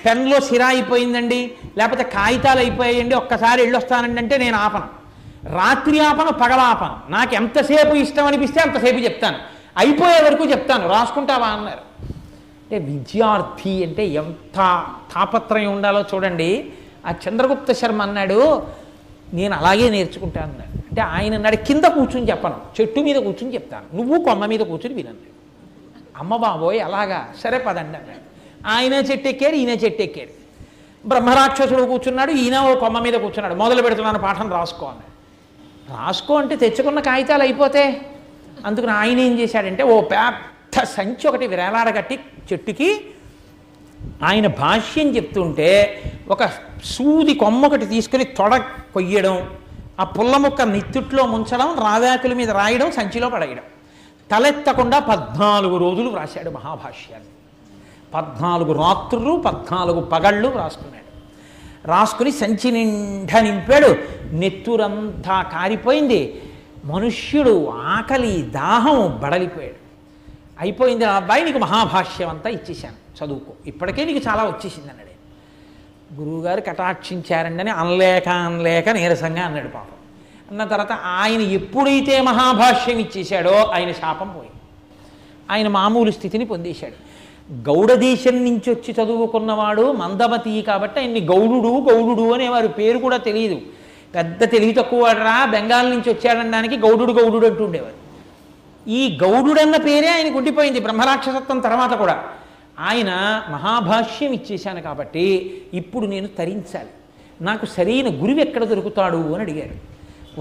పెన్లో సిరా అయిపోయిందండి, లేకపోతే కాగితాలు అయిపోయాయండి, ఒక్కసారి వెళ్ళొస్తానండి అంటే నేను ఆపను. రాత్రి ఆపను, పగల ఆపను. నాకు ఎంతసేపు ఇష్టం అనిపిస్తే అంతసేపు చెప్తాను, అయిపోయే వరకు చెప్తాను. రాసుకుంటావా అన్నారు. అంటే విద్యార్థి అంటే ఎంత తాపత్రయం ఉండాలో చూడండి. ఆ చంద్రగుప్త శర్మ అన్నాడు, నేను అలాగే నేర్చుకుంటాను అన్నాడు. అంటే ఆయన అన్నాడు, కింద కూర్చుని చెప్పను, చెట్టు మీద కూర్చుని చెప్తాను, నువ్వు కొమ్మ మీద కూర్చుని వినండి. అమ్మ బాబోయ్ అలాగా, సరే పదండి అన్నాడు. ఆయన చెట్టు ఎక్కారు, ఈయన చెట్టు ఎక్కారు. బ్రహ్మరాక్షసుడు కూర్చున్నాడు, ఈయన ఓ కొమ్మ మీద కూర్చున్నాడు. మొదలు పెడుతున్నాను పాఠం, రాసుకో అన్నాడు. రాసుకో అంటే తెచ్చుకున్న కాగితాలు అయిపోతే, అందుకని ఆయన ఏం చేశాడంటే ఓ పెద్ద సంచి ఒకటి విరేలాడగట్టి చెట్టుకి ఆయన భాష్యం చెప్తుంటే ఒక సూది కొమ్మ ఒకటి తీసుకుని తొడ కొయ్యడం, ఆ పుల్ల ముక్క నిత్తుట్లో ముంచడం, రావాకుల మీద రాయడం, సంచిలో పడేయడం. తలెత్తకుండా 14 రోజులు వ్రాశాడు మహాభాష్యాన్ని. 14 రాత్రులు 14 పగళ్ళు రాసుకున్నాడు. రాసుకుని సంచి నిండా నింపాడు. నెత్తురంతా కారిపోయింది. మనుష్యుడు ఆకలి దాహం బడలిపోయాడు. అయిపోయింది అబ్బాయి, నీకు మహాభాష్యం అంతా ఇచ్చేశాను, చదువుకో, ఇప్పటికే నీకు చాలా వచ్చేసింది అన్నాడు. గురువుగారు కటాక్షించారండి అని అనలేక నీరసంగా అన్నాడు. పాపం అన్న తర్వాత ఆయన ఎప్పుడైతే మహాభాష్యం ఇచ్చేశాడో ఆయన శాపం పోయి ఆయన మామూలు స్థితిని పొందేశాడు. గౌడ దేశం నుంచి వచ్చి చదువుకున్నవాడు మందమతి కాబట్టి ఆయన్ని గౌడుడు అనేవారు. పేరు కూడా తెలియదు, పెద్ద తెలివి తక్కువ వాడరా, బెంగాల్ నుంచి వచ్చాడనడానికి గౌడుడు అంటూ ఉండేవారు. ఈ గౌడుడన్న పేరే ఆయనకు ఉండిపోయింది బ్రహ్మరాక్షసత్వం తర్వాత కూడా. ఆయన మహాభాష్యం ఇచ్చేశాను కాబట్టి ఇప్పుడు నేను తరించాలి, నాకు సరైన గురువు ఎక్కడ దొరుకుతాడు అని అడిగారు.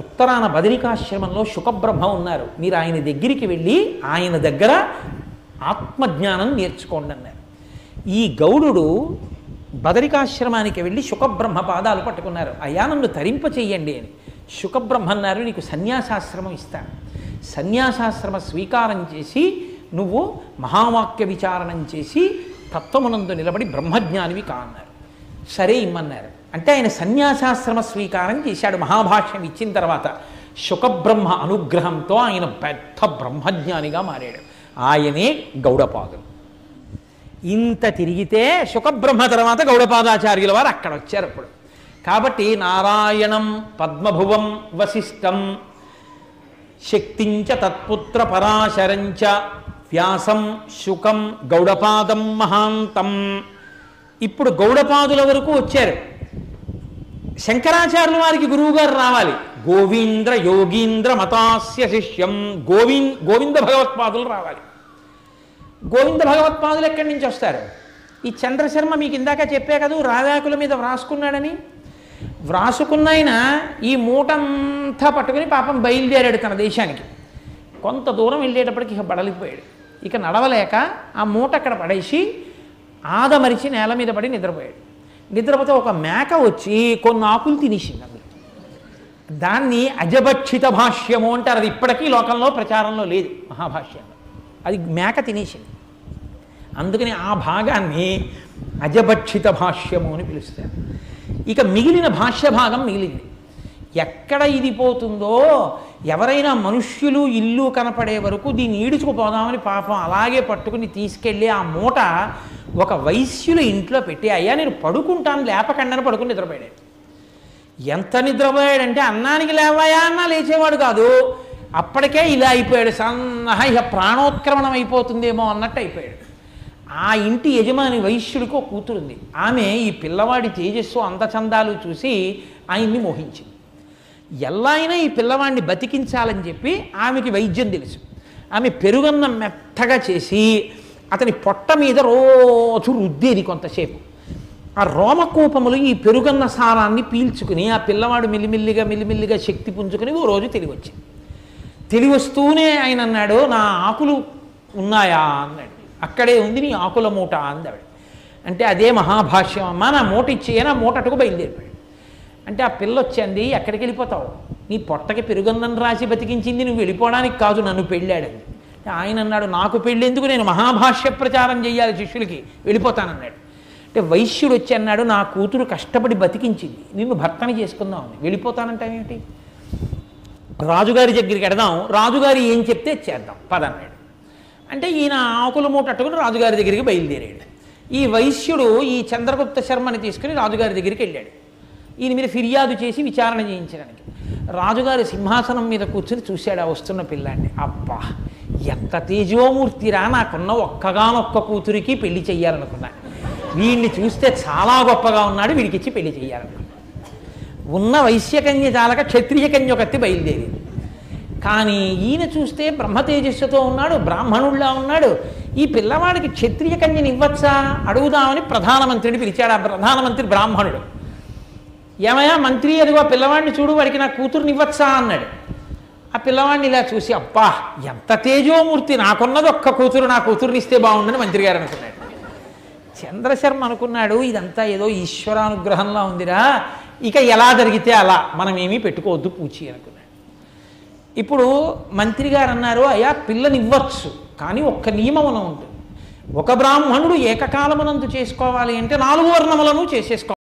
ఉత్తరాన బదరికాశ్రమంలో శుకబ్రహ్మ ఉన్నారు, మీరు ఆయన దగ్గరికి వెళ్ళి ఆయన దగ్గర ఆత్మజ్ఞానం నేర్చుకోండి అన్నారు. ఈ గౌడుడు బదరికాశ్రమానికి వెళ్ళి శుకబ్రహ్మ పాదాలు పట్టుకున్నారు. అయ్యా నన్ను తరింప చెయ్యండి అని. శుకబ్రహ్మ అన్నారు, నీకు సన్యాసాశ్రమం ఇస్తాను, సన్యాసాశ్రమ స్వీకారం చేసి నువ్వు మహావాక్య విచారణం చేసి తత్వమునందు నిలబడి బ్రహ్మజ్ఞానివి కా అన్నారు. సరే ఇమ్మన్నారు. అంటే ఆయన సన్యాసాశ్రమ స్వీకారం చేశాడు. మహాభాష్యం ఇచ్చిన తర్వాత శుకబ్రహ్మ అనుగ్రహంతో ఆయన పెద్ద బ్రహ్మజ్ఞానిగా మారాడు. ఆయనే గౌడపాదులు. ఇంత తిరిగితే శుకబ్రహ్మ తర్వాత గౌడపాదాచార్యుల వారు అక్కడ వచ్చారు అప్పుడు. కాబట్టి నారాయణం పద్మభువం వశిష్టం శక్తించ తత్పుత్ర పరాశరంచ వ్యాసం శుకం గౌడపాదం మహాంతం. ఇప్పుడు గౌడపాదుల వరకు వచ్చారు. శంకరాచార్యుల వారికి గురువుగారు రావాలి. గోవింద్ర యోగీంద్ర మతాస్య శిష్యం గోవింద భగవత్పాదులు రావాలి. గోవింద భగవత్పాదులు ఎక్కడి నుంచి వస్తారు? ఈ చంద్రశర్మ మీకు ఇందాక చెప్పే కదా రావాకుల మీద వ్రాసుకున్నాడని. వ్రాసుకున్న ఆయన ఈ మూటంతా పట్టుకుని పాపం బయలుదేరాడు తన దేశానికి. కొంత దూరం వెళ్ళేటప్పటికి ఇక బడలిపోయాడు. ఇక నడవలేక ఆ మూట అక్కడ పడేసి ఆదమరిచి నేల మీద పడి నిద్రపోయాడు. నిద్రపోతే ఒక మేక వచ్చి కొన్ని ఆకులు తినేసింది. అందులో దాన్ని అజభక్షిత భాష్యము అంటారు. అది ఇప్పటికీ లోకంలో ప్రచారంలో లేదు మహాభాష్యంలో. అది మేక తినేసింది. అందుకని ఆ భాగాన్ని అజభక్షిత భాష్యము అని పిలుస్తారు. ఇక మిగిలిన భాష్య భాగం మిగిలింది. ఎక్కడ ఇది పోతుందో, ఎవరైనా మనుష్యులు ఇల్లు కనపడే వరకు దీన్ని ఈడుచుకుపోదామని పాపం అలాగే పట్టుకుని తీసుకెళ్ళి ఆ మూట ఒక వైశ్యుల ఇంట్లో పెట్టి, అయ్యా నేను పడుకుంటాను లేపకండని పడుకుని నిద్రపోయాడు. ఎంత నిద్రపోయాడంటే అన్నానికి లేవాయా అన్నా లేచేవాడు కాదు. అప్పటికే ఇలా అయిపోయాడు, సన్నహ ఇక ప్రాణోత్క్రమణం అయిపోతుందేమో అన్నట్టు అయిపోయాడు. ఆ ఇంటి యజమాని వైశ్యుడికి ఒక కూతురుంది. ఆమె ఈ పిల్లవాడి తేజస్సు అందచందాలు చూసి ఆయన్ని మోహించింది. ఎలా అయినా ఈ పిల్లవాడిని బతికించాలని చెప్పి ఆమెకి వైద్యం తెలుసు. ఆమె పెరుగన్నం మెత్తగా చేసి అతని పొట్ట మీద రోజు రుద్దేది కొంతసేపు. ఆ రోమకూపములు ఈ పెరుగన్న సారాన్ని పీల్చుకుని ఆ పిల్లవాడు మెల్లిమెల్లిగా శక్తి పుంజుకుని ఓ రోజు తెలివి వచ్చింది. తెలివి వస్తూనే ఆయన అన్నాడు, నా ఆకులు ఉన్నాయా అన్నాడు. అక్కడే ఉంది నీ ఆకుల మూట అందాడు. అంటే అదే మహాభాష్యం అమ్మా, నా మూట ఇచ్చేయని ఆ మూటకు బయలుదేరిపోయాడు. అంటే ఆ పిల్ల వచ్చింది, ఎక్కడికి వెళ్ళిపోతావు, నీ పొట్టకి పెరుగన్నం రాసి బతికించింది నువ్వు వెళ్ళిపోవడానికి కాదు, నన్ను పెళ్ళాడని. ఆయన అన్నాడు, నాకు పెళ్ళెందుకు, నేను మహాభాష్య ప్రచారం చేయాలి శిష్యులకి, వెళ్ళిపోతానన్నాడు. అంటే వైశ్యుడు వచ్చి అన్నాడు, నా కూతురు కష్టపడి బతికించింది, నిన్ను భర్తని చేసుకుందామని, వెళ్ళిపోతానంటావేమిటి, రాజుగారి దగ్గరికి వెడదాం, రాజుగారు ఏం చెప్తే చేద్దాం పదన్నాడు. అంటే ఈయన ఆకుల మూట అట్టుకుని రాజుగారి దగ్గరికి బయలుదేరాడు. ఈ వైశ్యుడు ఈ చంద్రగుప్త శర్మని తీసుకుని రాజుగారి దగ్గరికి వెళ్ళాడు ఈయన మీద ఫిర్యాదు చేసి విచారణ చేయించడానికి. రాజుగారి సింహాసనం మీద కూర్చుని చూశాడు ఆ వస్తున్న పిల్లాన్ని. అబ్బా ఎంత తేజోమూర్తిరా, నాకున్న ఒక్కగానొక్క కూతురికి పెళ్లి చెయ్యాలనుకున్నాను. వీడిని చూస్తే చాలా గొప్పగా ఉన్నాడు, వీడికి ఇచ్చి పెళ్లి చెయ్యాలనుకున్నాను. ఉన్న వైశ్యకన్య చాలక క్షత్రియ కన్య ఒకత్తి బయలుదేరింది. కానీ ఈయన చూస్తే బ్రహ్మతేజస్సుతో ఉన్నాడు, బ్రాహ్మణుల్లా ఉన్నాడు. ఈ పిల్లవాడికి క్షత్రియ కన్యని ఇవ్వచ్చా అడుగుదామని ప్రధానమంత్రిని పిలిచాడు. ఆ ప్రధానమంత్రి బ్రాహ్మణుడు. ఏమయ్యా మంత్రి, అదిగో పిల్లవాడిని చూడు, వాడికి నా కూతురుని ఇవ్వచ్చా అన్నాడు. ఆ పిల్లవాడిని ఇలా చూసి అబ్బా ఎంత తేజోమూర్తి, నాకున్నది ఒక్క కూతురు, నా కూతురుని ఇస్తే బాగుండని మంత్రి గారు అనుకున్నాడు. చంద్రశర్మ అనుకున్నాడు ఇదంతా ఏదో ఈశ్వరానుగ్రహంలా ఉందిరా, ఇక ఎలా జరిగితే అలా, మనం ఏమీ పెట్టుకోవద్దు పూచి అనుకున్నాడు. ఇప్పుడు మంత్రి గారు అన్నారు, అయ్యా పిల్లనివ్వచ్చు కానీ ఒక్క నియమమున ఉంటుంది. ఒక బ్రాహ్మణుడు ఏకకాలమునందు చేసుకోవాలి అంటే 4 వర్ణములను చేసేసుకోవాలి.